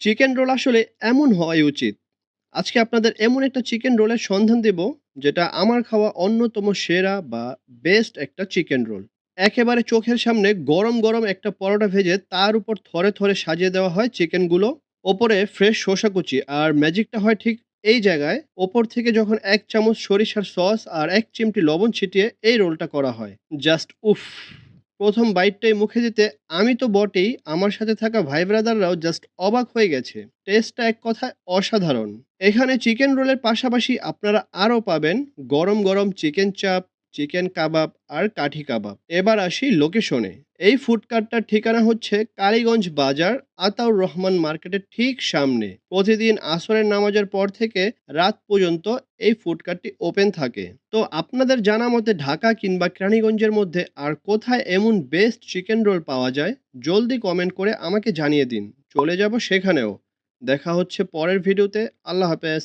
Chicken roll আসলে এমন হওয়াই উচিত। আজকে আপনাদের এমন একটা চিকেন রোলের সন্ধান দেব, যেটা আমার খাওয়া অন্যতম সেরা বা বেস্ট একটা চিকেন রোল। একেবারে চোখের সামনে গরম, গরম একটা পরোটা ভেজে তার উপর থরে, থরে সাজিয়ে দেওয়া হয় চিকেনগুলো। ওপরে ফ্রেশ শসা কুচি আর ম্যাজিকটা হয় ঠিক এই জায়গায়, ওপর থেকে যখন ১ চামচ সরিষার সস আর ১ চিমটি লবণ ছিটিয়ে এই রোলটা করা হয়। জাস্ট উফ! ১ম বাইটটাই মুখে দিতে আমি তো বটেই, আমার সাথে থাকা ভাই ব্রাদাররাও জাস্ট অবাক হয়ে গেছে। টেস্টটা এক কথায় অসাধারণ। এখানে চিকেন রোলের পাশাপাশি আপনারা আরও পাবেন গরম, গরম চিকেন চাপ, চিকেন কাবাব আর কাঠি কাবাব। এবার আসি লোকেশনে। এই ফুড কার্টটার ঠিকানা হচ্ছে কালীগঞ্জ বাজার, আতাউর রহমান মার্কেটের ঠিক সামনে। প্রতিদিন আসরের নামাজের পর থেকে রাত পর্যন্ত এই ফুড কার্টটি ওপেন থাকে। তো আপনাদের জানা মতে ঢাকা কিংবা কেরানীগঞ্জের মধ্যে আর কোথায় এমন বেস্ট চিকেন রোল পাওয়া যায়? জলদি কমেন্ট করে আমাকে জানিয়ে দিন। চলে যাব সেখানেও। দেখা হচ্ছে পরের ভিডিওতে। আল্লাহ হাফেজ।